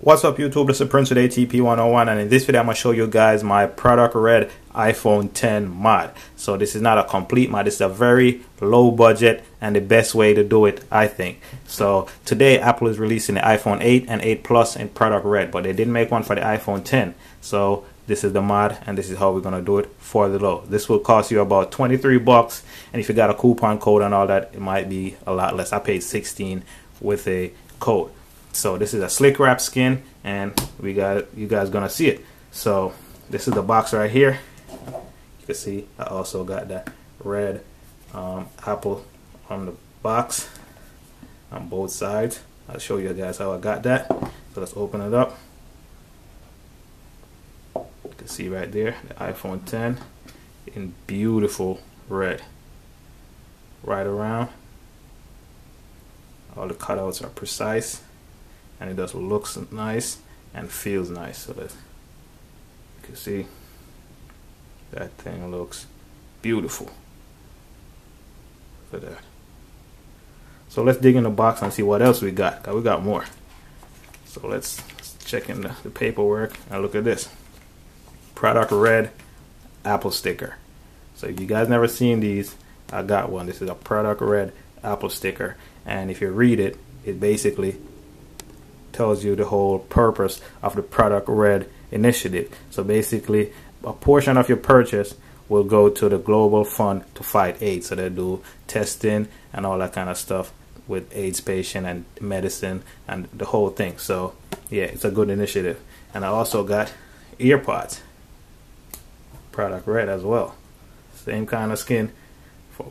What's up YouTube, this is Prince with ATP101, and in this video I'm going to show you guys my product red iPhone 10 mod. So this is not a complete mod, it's a very low budget and the best way to do it, I think. So today Apple is releasing the iPhone 8 and 8 Plus in product red, but they didn't make one for the iPhone 10. So this is the mod and this is how we're going to do it for the low. This will cost you about 23 bucks, and if you got a coupon code and all that, it might be a lot less. I paid 16 with a code. So this is a slick wrap skin, and you guys gonna see it. So this is the box right here. You can see I also got that red apple on the box on both sides. I'll show you guys how I got that. So let's open it up. You can see right there the iPhone 10 in beautiful red right around. All the cutouts are precise, and it just looks nice and feels nice. So that you can see that thing looks beautiful. Look at that. So let's dig in the box and see what else we got. We got more. So let's check in the paperwork and look at this product red Apple sticker. So if you guys never seen these, I got one. This is a product red Apple sticker, and if you read it, it basically tells you the whole purpose of the product red initiative. So basically a portion of your purchase will go to the global fund to fight AIDS. So they do testing and all that kind of stuff with AIDS patient and medicine and the whole thing. So yeah, it's a good initiative. And I also got earpods, product red as well. Same kind of skin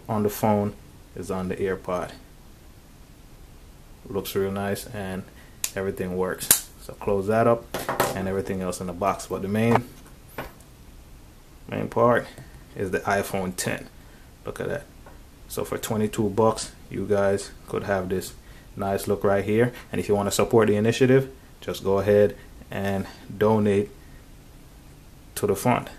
on the phone is on the earpod. Looks real nice and everything works. So close that up and everything else in the box. But the main part is the iPhone 10. Look at that. So for 22 bucks, you guys could have this nice look right here. And if you want to support the initiative, just go ahead and donate to the fund.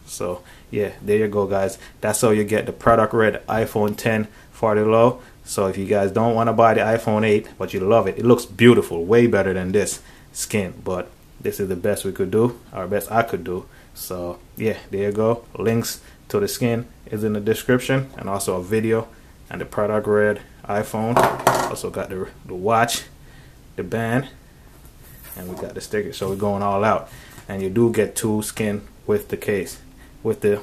So yeah, there you go guys. That's how you get the product red iPhone 10 for the low. So if you guys don't want to buy the iPhone 8 but you love it, it looks beautiful, way better than this skin, but this is the best we could do, or best I could do. So yeah, there you go. Links to the skin is in the description, and also a video and the product red iPhone. Also got the watch, the band, and we got the sticker. So we're going all out, and you do get two skin with the case, with the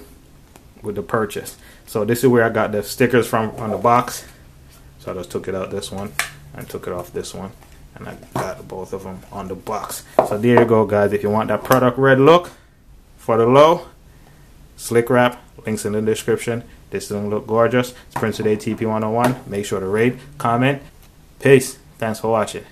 purchase. So this is where I got the stickers from on the box. So I just took it out this one and took it off this one, and I got both of them on the box. So there you go guys. If you want that product red look for the low, slick wrap, links in the description. This is gonna look gorgeous. It's Prince with ATP101. Make sure to rate, comment. Peace. Thanks for watching.